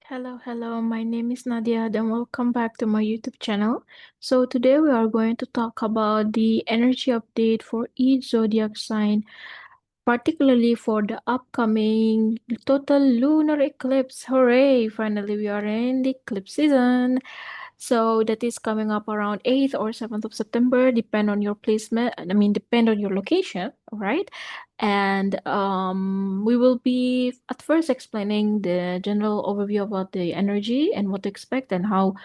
Hello, my name is Nadia, and welcome back to my YouTube channel. So, today we are going to talk about the energy update for each zodiac sign, particularly for the upcoming total lunar eclipse. Hooray! Finally, we are in the eclipse season. So that is coming up around 8th or 7th of September, depend on your placement, depend on your location, all right? And we will be at first explaining the general overview about the energy and what to expect and how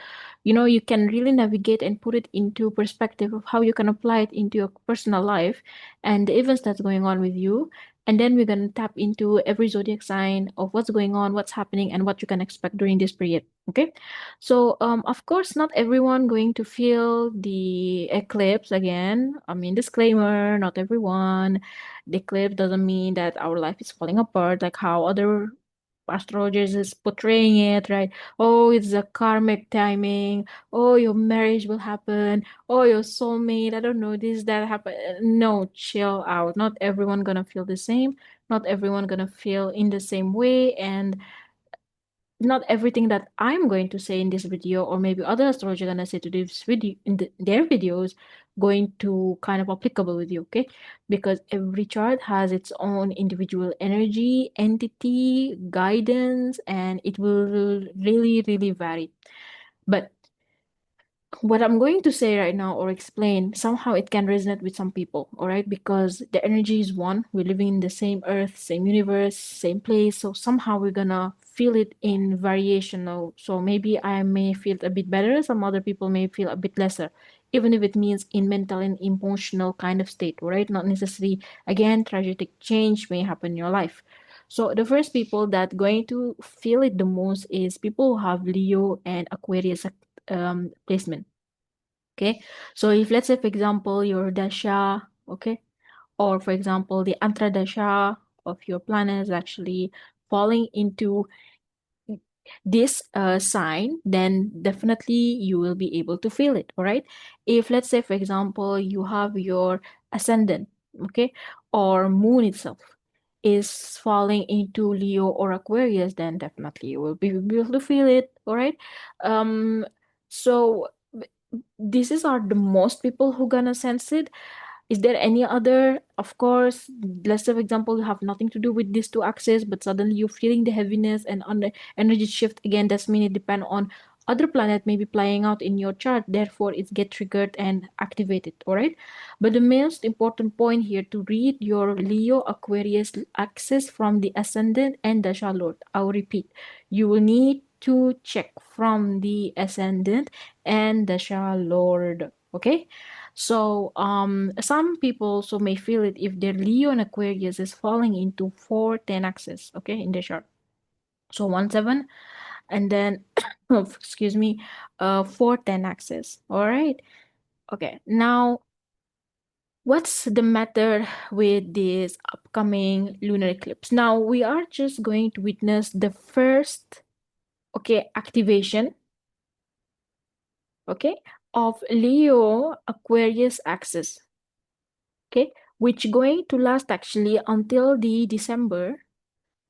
you can really navigate and put it into perspective of how you can apply it into your personal life and the events that's going on with you. And then we're going to tap into every zodiac sign of what's going on, what's happening, and what you can expect during this period. Okay. So, of course, not everyone going to feel the eclipse again. I mean, disclaimer, not everyone. The eclipse doesn't mean that our life is falling apart, like how other astrologers is portraying it, right? Oh, it's a karmic timing. Oh, your marriage will happen. Oh, your soulmate. I don't know, this, that happen. No, chill out. Not everyone gonna feel the same. Not everyone gonna feel in the same way. And not everything that I'm going to say in this video, or maybe other astrologers gonna say to this video their videos, going to kind of applicable with you, okay? Because every chart has its own individual energy, entity, guidance, and it will really, really vary. But what I'm going to say right now or explain, somehow it can resonate with some people, all right? Because the energy is one. We're living in the same earth, same universe, same place. So somehow we're gonna feel it in variation. So maybe I may feel a bit better, some other people may feel a bit lesser, even if it means in mental and emotional kind of state, all right? Not necessarily, again, tragic change may happen in your life. So the first people that going to feel it the most is people who have Leo and Aquarius placement. Okay, so if let's say for example your dasha, okay, or for example the antradasha of your planet is actually falling into this sign, then definitely you will be able to feel it. All right, if let's say for example you have your ascendant, okay, or moon itself is falling into Leo or Aquarius, then definitely you will be able to feel it. All right, so this is are the most people who gonna sense it. Is there any other? Of course, let's say for example you have nothing to do with these two axes, but suddenly you're feeling the heaviness and on the energy shift again. That's mean it depend on other planet maybe playing out in your chart. Therefore, it's get triggered and activated. All right. But the most important point here to read your Leo Aquarius axis from the ascendant and Dasha Lord. I'll repeat. You will need to check from the ascendant and Dasha Lord. Okay. So some people so may feel it if their Leo and Aquarius is falling into 4-10 axis, okay, in the chart. So 1-7 and then excuse me, 4-10 axis. All right. Okay. Now what's the matter with this upcoming lunar eclipse? Now we are just going to witness the first activation, okay, of Leo Aquarius axis, okay, which going to last actually until the December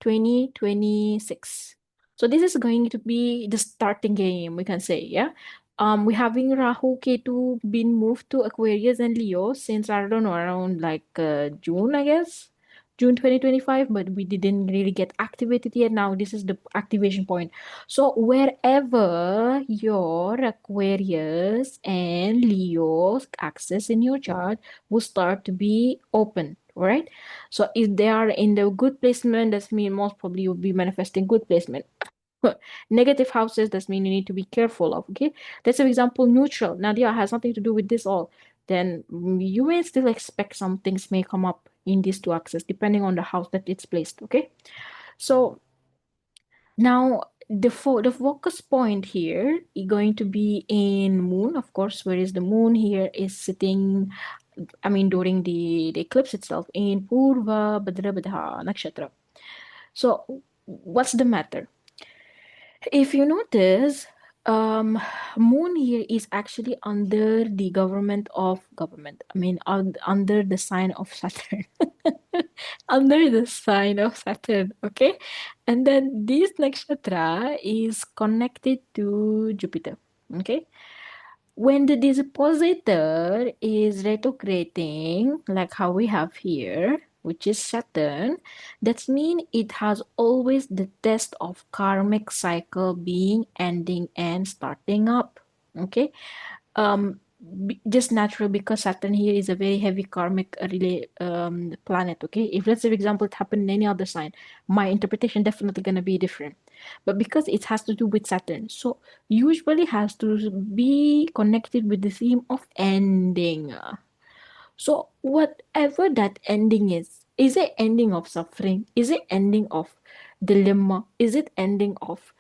2026. So this is going to be the starting game, we can say, yeah. We having Rahu Ketu been moved to Aquarius and Leo since I don't know around like June, I guess. June 2025, but we didn't really get activated yet. Now this is the activation point. So wherever your Aquarius and Leo's axis in your chart will start to be open, right? So if they are in the good placement, that means most probably you'll be manifesting good placement. Negative houses, that means you need to be careful of, okay? Let's say, for example, neutral. Nadia has nothing to do with this all. Then you may still expect some things may come up in these two axes, depending on the house that it's placed, okay? So now the focus point here is going to be in moon, of course, where is the moon here is sitting, I mean, during the eclipse itself in Purva Bhadrabadha Nakshatra. So, what's the matter? If you notice, Um, Moon here is actually under the government. I mean, under the sign of Saturn. Under the sign of Saturn, okay? And then this nakshatra is connected to Jupiter, okay? When the dispositor is retrograding, like how we have here, which is Saturn, that means it has always the test of karmic cycle being ending and starting up. Okay, just natural because Saturn here is a very heavy karmic planet. Okay, if let's say for example it happened in any other sign, my interpretation definitely gonna be different. But because it has to do with Saturn, so usually has to be connected with the theme of ending. So whatever that ending is it ending of suffering? Is it ending of dilemma? Is it ending of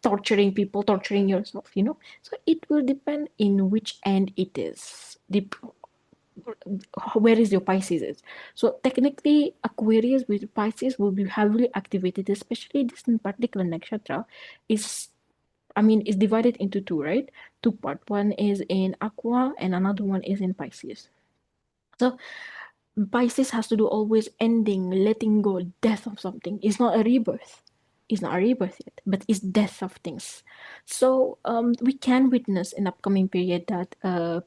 torturing people, torturing yourself, you know? So it will depend in which end it is. Where is your Pisces is. So technically Aquarius with Pisces will be heavily activated, especially this in particular nakshatra is is divided into two, right? Two part. One is in Aqua and another one is in Pisces. So Pisces has to do always ending, letting go, death of something. It's not a rebirth. It's not a rebirth yet, but it's death of things. So we can witness in upcoming period that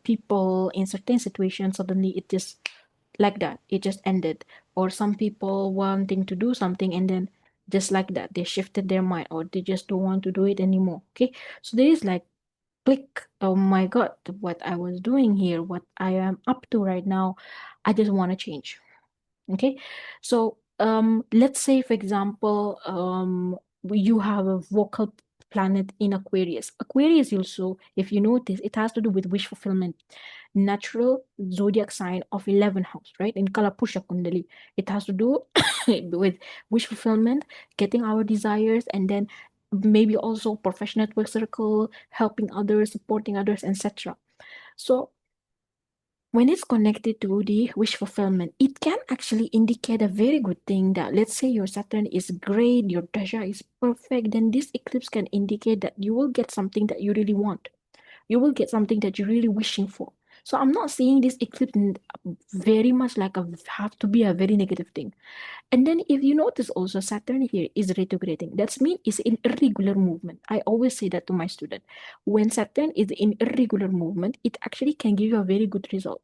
people in certain situations suddenly it just like that it just ended, or some people wanting to do something and then just like that they shifted their mind or they just don't want to do it anymore. Okay, so there is like click, oh my god, what I was doing here, what I am up to right now, I just want to change. Okay, so let's say for example you have a vocal planet in Aquarius. Aquarius also, if you notice, it has to do with wish fulfillment, natural zodiac sign of 11th house, right? In Kalapusha Kundali, it has to do with wish fulfillment, getting our desires, and then maybe also professional network circle, helping others, supporting others, etc. So when it's connected to the wish fulfillment, it can actually indicate a very good thing that let's say your Saturn is great, your Dasha is perfect, then this eclipse can indicate that you will get something that you really want. You will get something that you're really wishing for. So I'm not seeing this eclipse very much like a have to be a very negative thing. And then if you notice also Saturn here is retrograding. That's mean it's in irregular movement. I always say that to my student. When Saturn is in irregular movement, it actually can give you a very good result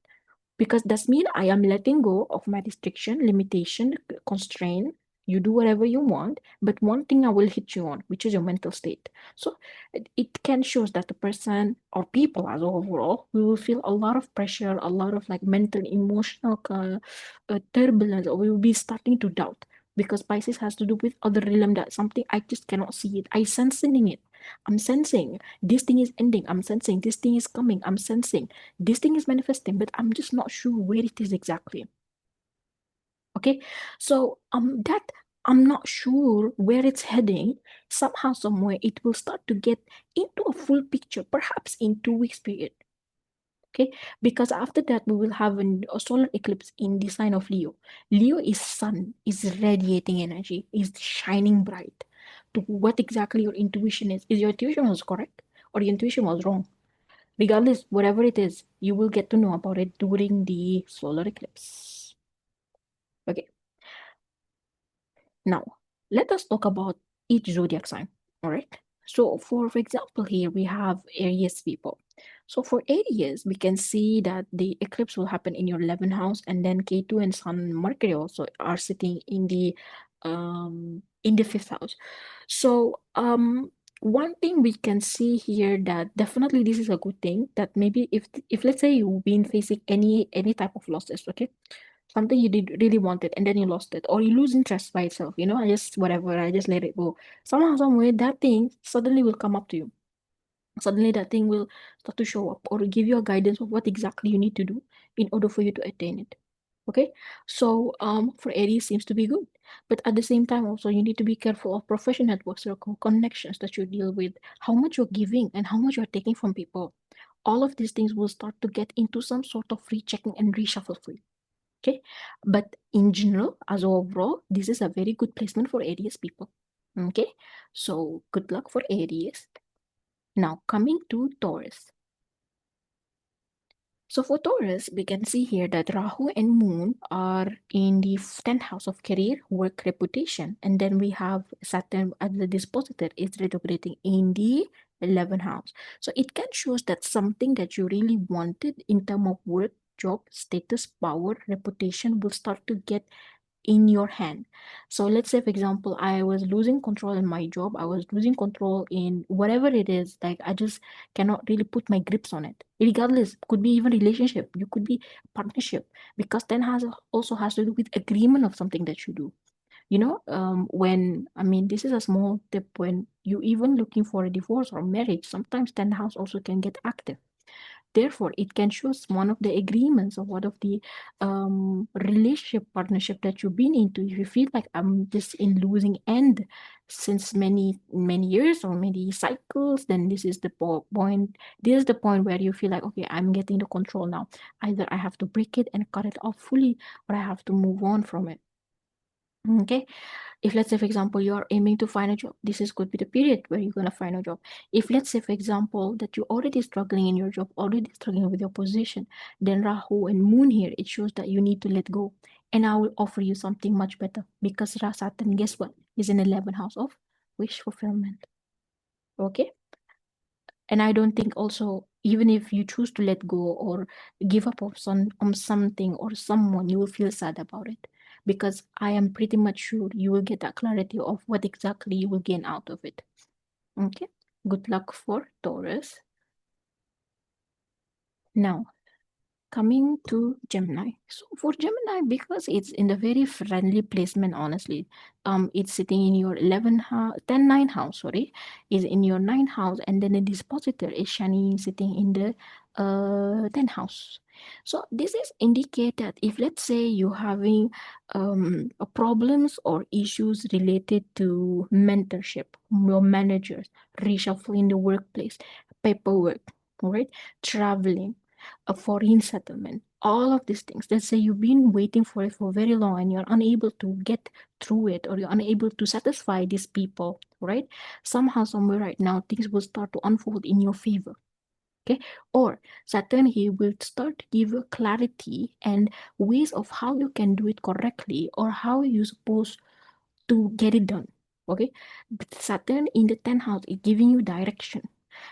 because that's mean I am letting go of my restriction, limitation, constraint. You do whatever you want, but one thing I will hit you on, which is your mental state. So it can show that the person or people as overall, we will feel a lot of pressure, a lot of like mental, emotional turbulence, or we will be starting to doubt because Pisces has to do with other realm that something I just cannot see it. I sensing it. I'm sensing this thing is ending. I'm sensing this thing is coming. I'm sensing this thing is manifesting, but I'm just not sure where it is exactly. Okay, so that I'm not sure where it's heading. Somehow, somewhere, it will start to get into a full picture, perhaps in 2 weeks period. Okay, because after that we will have a solar eclipse in the sign of Leo. Leo is sun, is radiating energy, is shining bright. To what exactly your intuition is your intuition was correct or your intuition was wrong? Regardless, whatever it is, you will get to know about it during the solar eclipse. Okay, now let us talk about each zodiac sign. All right. So, for example, here we have Aries people. So, for Aries, we can see that the eclipse will happen in your 11th house, and then K2 and Sun and Mercury also are sitting in the 5th house. So, one thing we can see here that definitely this is a good thing that maybe if let's say you've been facing any type of losses, okay, something you did really wanted and then you lost it, or you lose interest by itself, you know, I just whatever, I just let it go. Somehow, some way, that thing suddenly will come up to you. Suddenly, that thing will start to show up or give you a guidance of what exactly you need to do in order for you to attain it. Okay, so for Aries seems to be good, but at the same time also you need to be careful of professional networks or connections that you deal with, how much you're giving and how much you're taking from people. All of these things will start to get into some sort of rechecking and reshuffle for you. Okay, but in general, as overall, this is a very good placement for Aries people. Okay, so good luck for Aries. Now, coming to Taurus. So for Taurus, we can see here that Rahu and Moon are in the 10th house of career, work, reputation. And then we have Saturn as the dispositor is retrograding in the 11th house. So it can show us that something that you really wanted in terms of work, job, status, power, reputation will start to get in your hand. So let's say, for example, I was losing control in my job, I was losing control in whatever it is, like I just cannot really put my grips on it. Regardless, could be even relationship, you could be partnership, because then also has to do with agreement of something that you do. When I mean this is a small tip, when you even looking for a divorce or marriage, sometimes 10th house also can get active. Therefore, it can show us one of the agreements or one of the relationship partnership that you've been into. If you feel like I'm just in losing end since many years or many cycles, then this is the point. This is the point where you feel like, okay, I'm getting the control now. Either I have to break it and cut it off fully, or I have to move on from it. Okay, if let's say for example you're aiming to find a job, this is could be the period where you're going to find a job. If let's say for example that you're already struggling in your job, already struggling with your position, then Rahu and Moon here, it shows that you need to let go, and I will offer you something much better, because Saturn, guess what, is in 11th house of wish fulfillment. Okay, and I don't think also, even if you choose to let go or give up on something or someone, you will feel sad about it, because I am pretty much sure you will get that clarity of what exactly you will gain out of it. Okay, good luck for Taurus. Now, coming to Gemini. So for Gemini, because it's in the very friendly placement, honestly, it's sitting in your 11 house, 10 9 house, sorry, is in your 9th house, and then the dispositor is Shani sitting in the 10th house. So this is indicate that if let's say you're having problems or issues related to mentorship, your managers, reshuffle in the workplace, paperwork, all right, traveling, a foreign settlement, all of these things. Let's say you've been waiting for it for very long and you're unable to get through it, or you're unable to satisfy these people, right? Somehow, somewhere right now, things will start to unfold in your favor. Okay, or Saturn, he will start to give you clarity and ways of how you can do it correctly, or how you're supposed to get it done. Okay, but Saturn in the 10th house is giving you direction.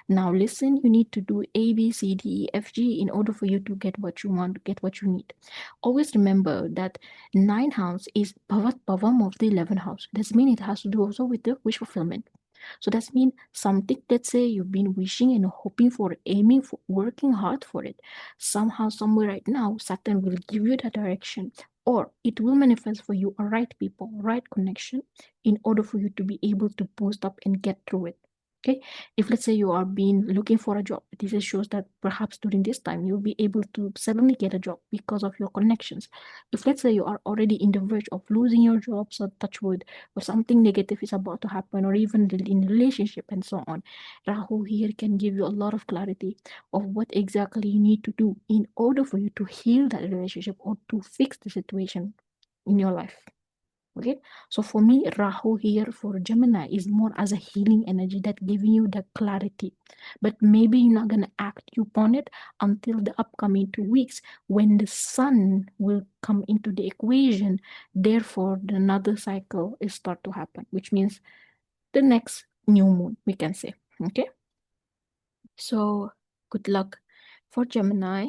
Now listen, you need to do A, B, C, D, E, F, G in order for you to get what you want, get what you need. Always remember that 9th house is Bhavam of the 11th house. That means it has to do also with the wish fulfillment. So that means something, let's say you've been wishing and hoping for, aiming for, working hard for it. Somehow, somewhere right now, Saturn will give you the direction, or it will manifest for you a right people, right connection, in order for you to be able to post up and get through it. Okay, if let's say you are being looking for a job, this shows that perhaps during this time you'll be able to suddenly get a job because of your connections. If let's say you are already in the verge of losing your job, so touch wood, or something negative is about to happen, or even in relationship and so on, Rahu here can give you a lot of clarity of what exactly you need to do in order for you to heal that relationship or to fix the situation in your life. Okay, so for me, Rahu here for Gemini is more as a healing energy that giving you the clarity, but maybe you're not gonna act upon it until the upcoming 2 weeks when the sun will come into the equation. Therefore, the another cycle is start to happen, which means the next new moon, we can say. Okay, so good luck for Gemini.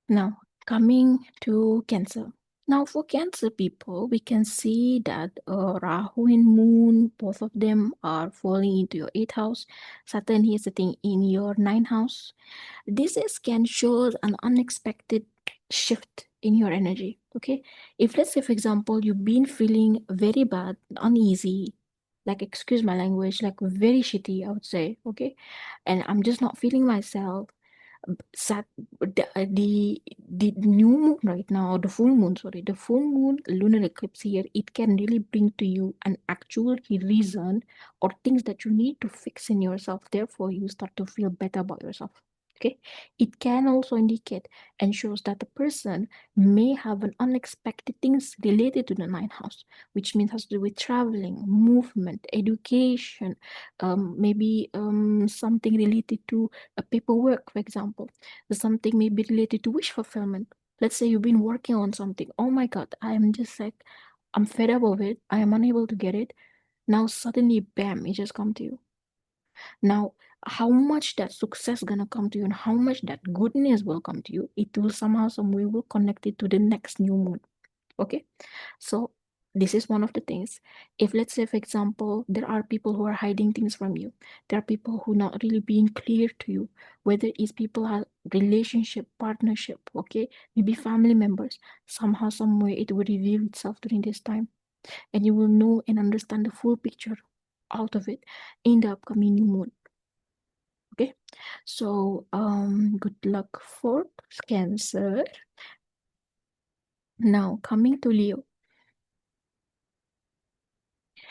Now, coming to Cancer. Now, for Cancer people, we can see that Rahu and Moon, both of them are falling into your 8th house. Saturn is sitting in your 9th house. This can show an unexpected shift in your energy. Okay, if let's say, for example, you've been feeling very bad, uneasy, like excuse my language, like very shitty, I would say. Okay, and I'm just not feeling myself. Sat the new moon right now, the full moon, sorry, the full moon lunar eclipse here, it can really bring to you an actual reason or things that you need to fix in yourself. Therefore, you start to feel better about yourself. Okay, it can also indicate and shows that the person may have an unexpected things related to the ninth house, which means has to do with traveling, movement, education, maybe something related to a paperwork, for example. Something may be related to wish fulfillment. Let's say you've been working on something. Oh my God, I'm just like, I'm fed up of it. I am unable to get it. Now suddenly, bam, it just come to you. Now, how much that success gonna come to you and how much that goodness will come to you, it will somehow, some way will connect it to the next new moon. Okay, so this is one of the things. If let's say, for example, there are people who are hiding things from you, there are people who not really being clear to you, whether it's people have relationship, partnership, okay, maybe family members, somehow, some way it will reveal itself during this time, and you will know and understand the full picture out of it in the upcoming new moon. Okay, so good luck for Cancer. Now coming to Leo.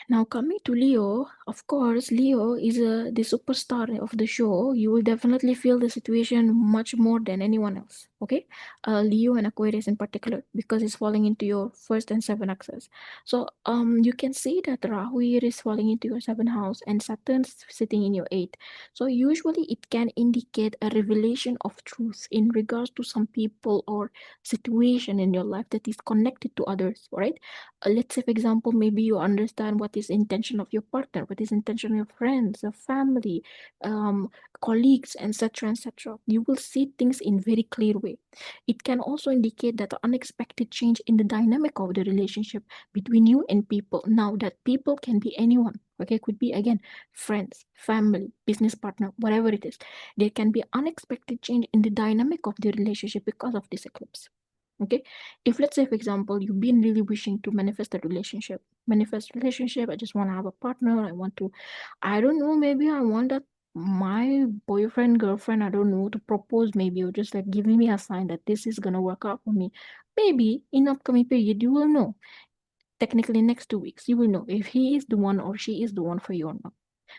Now coming to Leo, of course, Leo is the superstar of the show. You will definitely feel the situation much more than anyone else. Okay, Leo and Aquarius in particular, because it's falling into your first and seventh axis. So you can see that Rahu here is falling into your seventh house and Saturn's sitting in your eighth. So usually it can indicate a revelation of truth in regards to some people or situation in your life that is connected to others. Right? Let's say for example, maybe you understand what is intention of your partner, what is intention of your friends, your family, um, colleagues, etc., etc. You will see things in very clear way. It can also indicate that unexpected change in the dynamic of the relationship between you and people. Now that people can be anyone, okay, could be again friends, family, business partner, whatever it is. There can be unexpected change in the dynamic of the relationship because of this eclipse. Okay, if let's say for example you've been really wishing to manifest relationship, I just want to have a partner, I want to, I don't know, maybe I want that my boyfriend, girlfriend, I don't know, to propose, maybe, or just like giving me a sign that this is gonna work out for me. Maybe in upcoming period you will know, technically next 2 weeks you will know if he is the one or she is the one for you or not.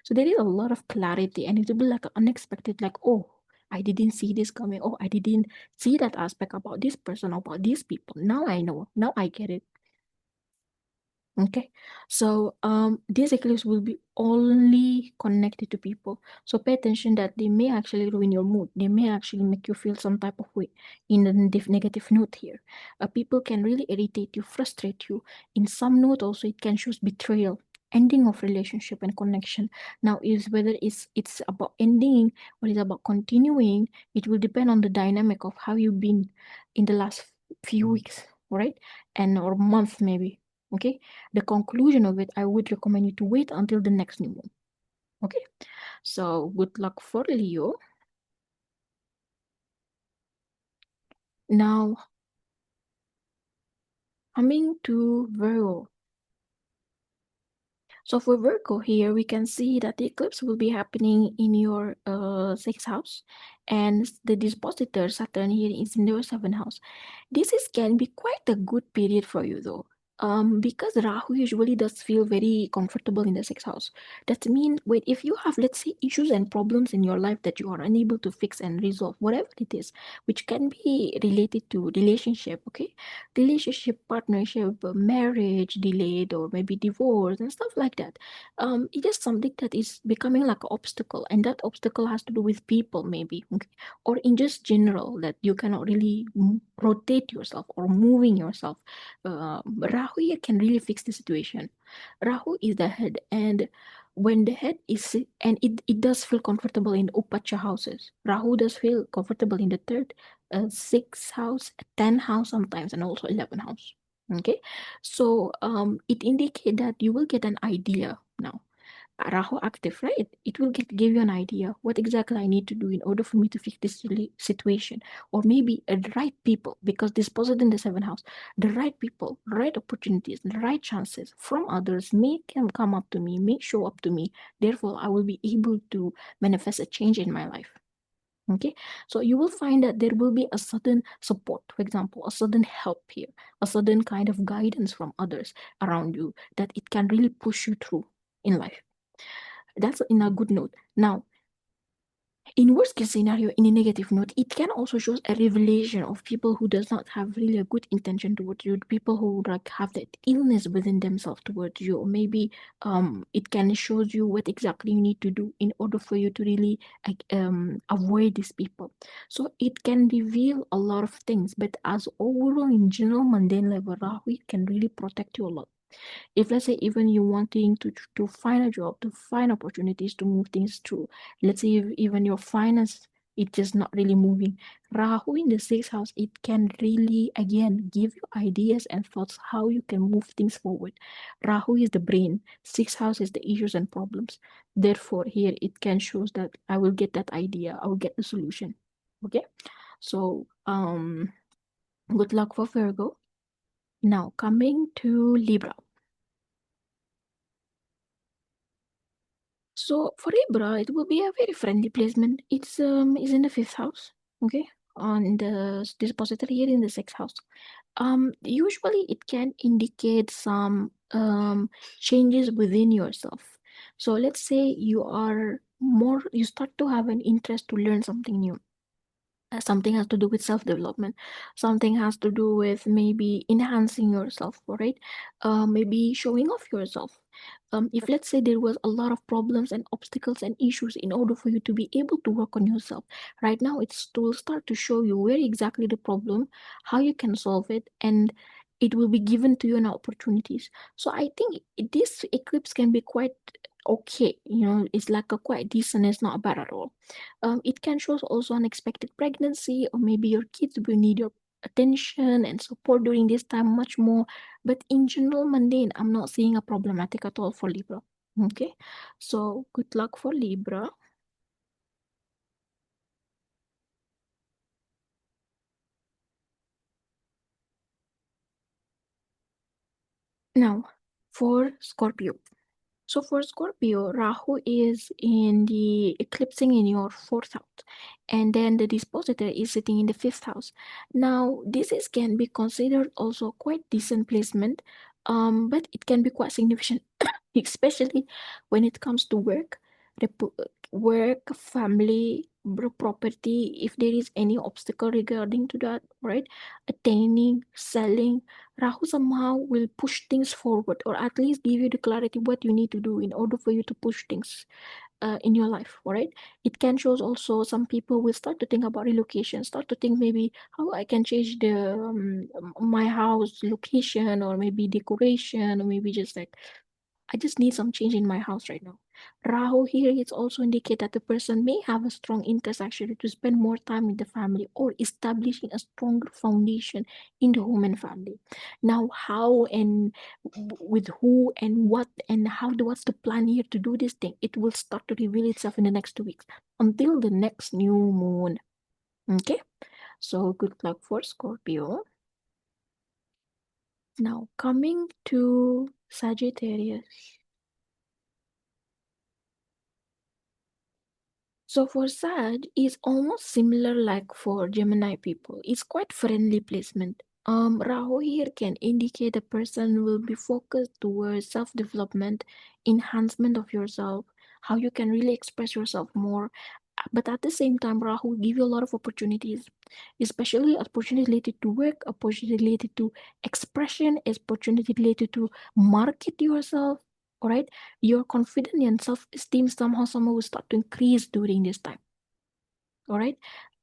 So there is a lot of clarity, and it will be like unexpected, like, oh, I didn't see this coming. Oh, I didn't see that aspect about this person, about these people. Now I know. Now I get it. Okay, so this eclipse will be only connected to people. So pay attention that they may actually ruin your mood. They may actually make you feel some type of way in the negative note here. People can really irritate you, frustrate you. In some note also, it can show betrayal, ending of relationship and connection. Now, is whether it's about ending or it's about continuing, it will depend on the dynamic of how you've been in the last few weeks, right? And or month maybe. Okay, the conclusion of it, I would recommend you to wait until the next new moon. Okay, so good luck for Leo. Now, coming to Virgo. So for Virgo here, we can see that the eclipse will be happening in your sixth house, and the dispositor Saturn here is in your seventh house. This is can be quite a good period for you though. Because Rahu usually does feel very comfortable in the sixth house. That means, wait, if you have, let's say, issues and problems in your life that you are unable to fix and resolve, whatever it is, which can be related to relationship, okay, relationship, partnership, marriage delayed, or maybe divorce and stuff like that. It is something that is becoming like an obstacle, and that obstacle has to do with people, maybe, okay, or in just general that you cannot really rotate yourself or moving yourself. Rahu here can really fix the situation. Rahu is the head, and when the head is, and it does feel comfortable in upacha houses. Rahu does feel comfortable in the third, sixth house, 10th house sometimes, and also 11th house. Okay, so it indicates that you will get an idea now. Rahu active, right? It will give you an idea what exactly I need to do in order for me to fix this situation, or maybe the right people, because this positive in the seventh house, the right people, right opportunities, the right chances from others may can come up to me, may show up to me. Therefore, I will be able to manifest a change in my life. Okay, so you will find that there will be a sudden support, for example, a sudden help here, a sudden kind of guidance from others around you that it can really push you through in life. That's in a good note. Now, in worst case scenario, in a negative note, it can also show a revelation of people who does not have really a good intention towards you, people who like have that illness within themselves towards you, or maybe it can show you what exactly you need to do in order for you to really like avoid these people. So it can reveal a lot of things, but as overall in general mundane level, Rahu it can really protect you a lot. If let's say even you wanting to find a job, to find opportunities to move things through, let's say if even your finance it's just not really moving, Rahu in the sixth house it can really again give you ideas and thoughts how you can move things forward. Rahu is the brain, sixth house is the issues and problems. Therefore here it can shows that I will get that idea, I will get the solution. Okay, so good luck for Virgo. Now coming to Libra. So for Libra, it will be a very friendly placement. It's is in the fifth house, okay, on the dispositor here in the sixth house. Usually it can indicate some changes within yourself. So let's say you start to have an interest to learn something new. Something has to do with self-development, something has to do with maybe enhancing yourself, right? Maybe showing off yourself. If let's say there was a lot of problems and obstacles and issues in order for you to be able to work on yourself, right now it's to start to show you where exactly the problem, how you can solve it, and it will be given to you in opportunities. So I think this eclipse can be quite okay, it's like a quite decent, it's not bad at all. It can show also unexpected pregnancy, or maybe your kids will need your attention and support during this time much more. But in general, mundane, I'm not seeing a problematic at all for Libra. Okay, so good luck for Libra. Now, for Scorpio. So for Scorpio, Rahu is in the eclipsing in your fourth house, and then the dispositor is sitting in the fifth house. Now, can be considered also quite decent placement, but it can be quite significant, especially when it comes to work, work, family, property. If there is any obstacle regarding to that, right? Attaining, selling, Rahu somehow will push things forward, or at least give you the clarity what you need to do in order for you to push things in your life, all right? It can show also some people will start to think about relocation, start to think maybe how I can change the my house location, or maybe decoration, or maybe just like I just need some change in my house right now. Rahu here it's also indicate that the person may have a strong interest actually to spend more time with the family, or establishing a stronger foundation in the home and family. Now, how and with who and what and what's the plan here to do this thing? It will start to reveal itself in the next 2 weeks until the next new moon. Okay, so good luck for Scorpio. Now coming to Sagittarius. So for Sag, it's almost similar like for Gemini people. It's quite friendly placement. Rahu here can indicate a person will be focused towards self-development, enhancement of yourself, how you can really express yourself more. But at the same time, Rahu will give you a lot of opportunities, especially opportunities related to work, opportunity related to expression, opportunity related to market yourself. All right, your confidence and self-esteem somehow will start to increase during this time. All right,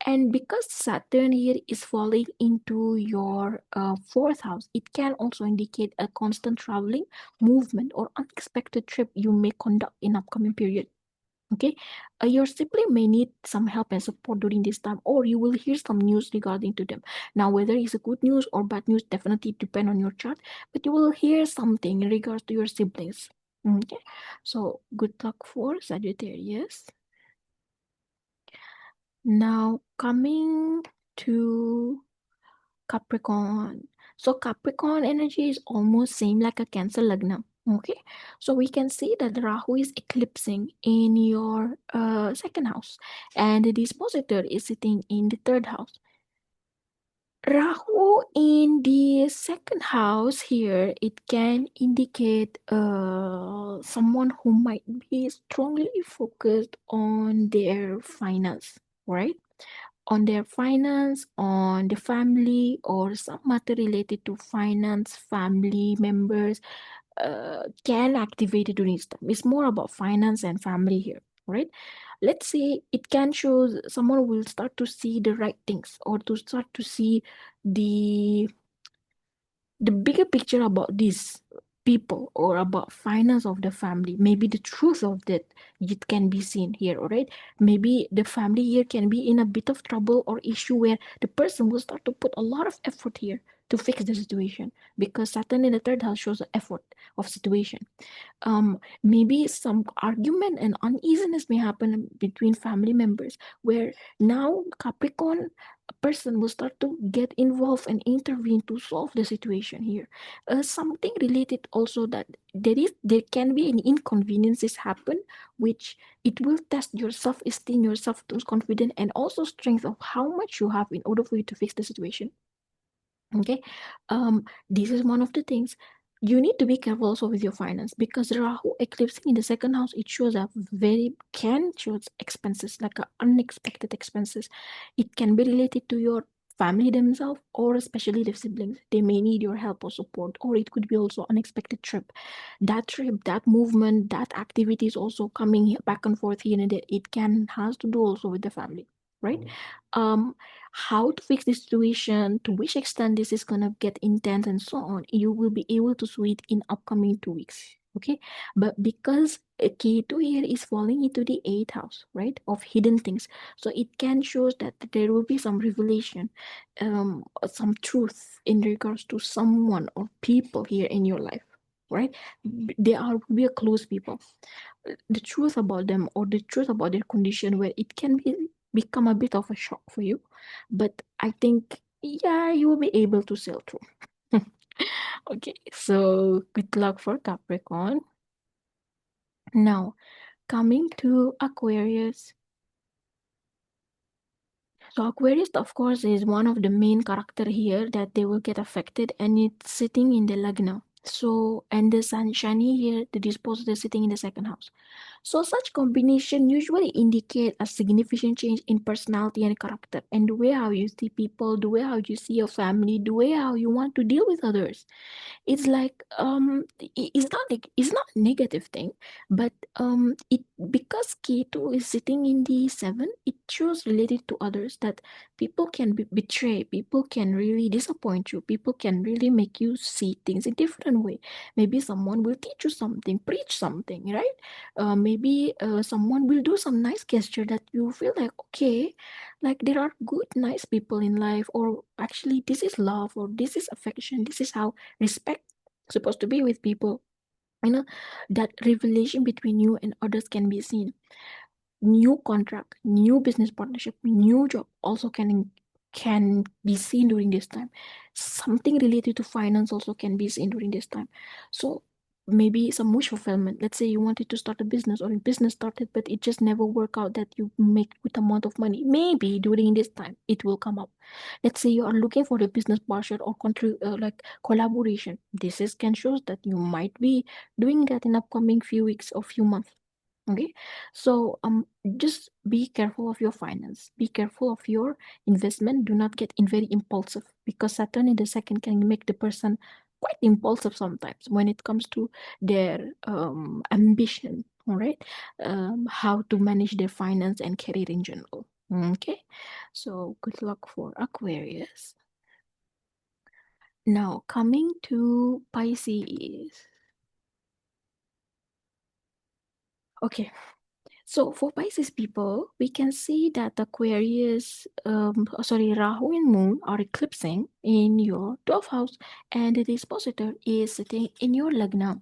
and because Saturn here is falling into your fourth house, it can also indicate a constant traveling, movement, or unexpected trip you may conduct in upcoming period. Okay, your sibling may need some help and support during this time, or you will hear some news regarding to them. Now, whether it's a good news or bad news definitely depend on your chart, but you will hear something in regards to your siblings. Okay, so good luck for Sagittarius. Now coming to Capricorn. So Capricorn energy is almost same like a Cancer Lagna. Okay, so we can see that Rahu is eclipsing in your second house, and the dispositor is sitting in the third house. Rahu in the second house here, it can indicate someone who might be strongly focused on their finance, right? On their finance, on the family, or some matter related to finance, family members can activate it during this time. It's more about finance and family here, right? Let's say it can show someone will start to see the right things or to start to see the the bigger picture about these people or about finance of the family. Maybe the truth of that it can be seen here, all right? Maybe the family here can be in a bit of trouble or issue where the person will start to put a lot of effort here to fix the situation, because Saturn in the third house shows the effort of situation. Maybe some argument and uneasiness may happen between family members, where now Capricorn person will start to get involved and intervene to solve the situation here. Something related also that there can be an inconveniences happen, which it will test your self-esteem, your self-confidence, and also strength of how much you have in order for you to fix the situation. Okay, this is one of the things you need to be careful also with your finance, because Rahu eclipsing in the second house, it shows up very can shows expenses like unexpected expenses. It can be related to your family themselves, or especially the siblings. They may need your help or support, or it could be also unexpected trip. That trip, that movement, that activity is also coming back and forth here and there. It can has to do also with the family, right? Um, how to fix the situation, to which extent this is gonna get intense and so on, you will be able to see it in upcoming 2 weeks. Okay, but because Ketu here is falling into the eighth house, right, of hidden things, so it can show that there will be some revelation, some truth in regards to someone or people here in your life, right? They are will be a close people, the truth about them or the truth about their condition, where it can become a bit of a shock for you, but I think, yeah, you will be able to sail through. Okay, so good luck for Capricorn. Now, coming to Aquarius. So Aquarius, of course, is one of the main character here that they will get affected, and it's sitting in the Lagna. So, and the Sun Shani here, the disposal is sitting in the second house. So such combination usually indicate a significant change in personality and character, and the way how you see people, the way how you see your family, the way how you want to deal with others. It's like it's not a negative thing, but it because Ketu is sitting in the seven, it shows related to others that people can betray, people can really disappoint you, people can really make you see things in different way. Maybe someone will teach you something, preach something, right? Maybe someone will do some nice gesture that you feel like, okay, like there are good nice people in life, or actually this is love, or this is affection, this is how respect supposed to be with people, you know. That revelation between you and others can be seen. New contract, new business partnership, new job also can be seen during this time. Something related to finance also can be seen during this time. So maybe some wish fulfillment. Let's say you wanted to start a business, or a business started but it just never work out that you make with amount of money. Maybe during this time it will come up. Let's say you are looking for a business partner or like collaboration. This is can shows that you might be doing that in upcoming few weeks or few months. Okay, so just be careful of your finance, be careful of your investment. Do not get in very impulsive, because Saturn in the second can make the person quite impulsive sometimes when it comes to their ambition. All right, how to manage their finance and career in general. Okay, so good luck for Aquarius. Now coming to Pisces. Okay, so for Pisces people, we can see that Aquarius, Rahu and Moon are eclipsing in your 12th house, and the dispositor is sitting in your Lagna.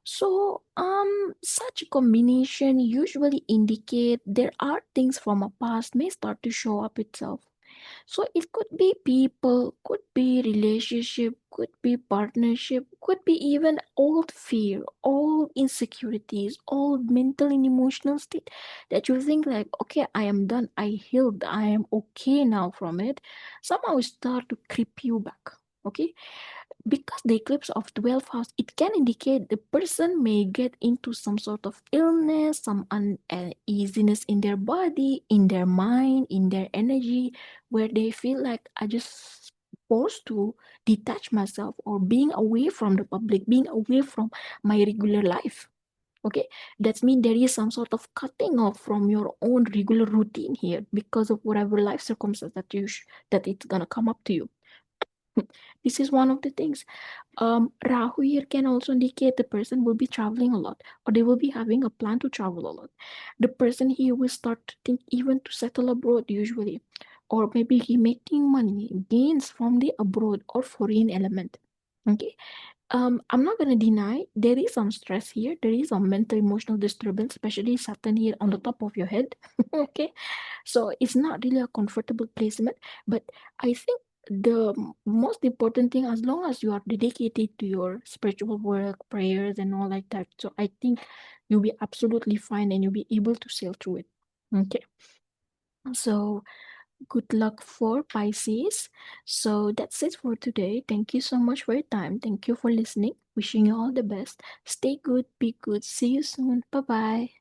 So, such combination usually indicate there are things from a past may start to show up itself. So it could be people, could be relationship, could be partnership, could be even old fear, old insecurities, old mental and emotional state that you think like, okay, I am done, I healed, I am okay now from it. Somehow start to creep you back. Okay, because the eclipse of 12th house, it can indicate the person may get into some sort of illness, some uneasiness in their body, in their mind, in their energy, where they feel like I just supposed to detach myself or being away from the public, being away from my regular life. Okay, that means there is some sort of cutting off from your own regular routine here because of whatever life circumstance that that it's gonna come up to you. This is one of the things. Rahu here can also indicate the person will be traveling a lot, or they will be having a plan to travel a lot. The person here will start to think even to settle abroad usually, or maybe he making money gains from the abroad or foreign element. Okay, I'm not gonna deny there is some stress here. There is some mental emotional disturbance, especially Saturn here on the top of your head. Okay, so it's not really a comfortable placement, but I think the most important thing, as long as you are dedicated to your spiritual work, prayers, and all like that, so I think you'll be absolutely fine and you'll be able to sail through it. Okay, so good luck for Pisces. So that's it for today. Thank you so much for your time. Thank you for listening. Wishing you all the best. Stay good, be good. See you soon. Bye bye.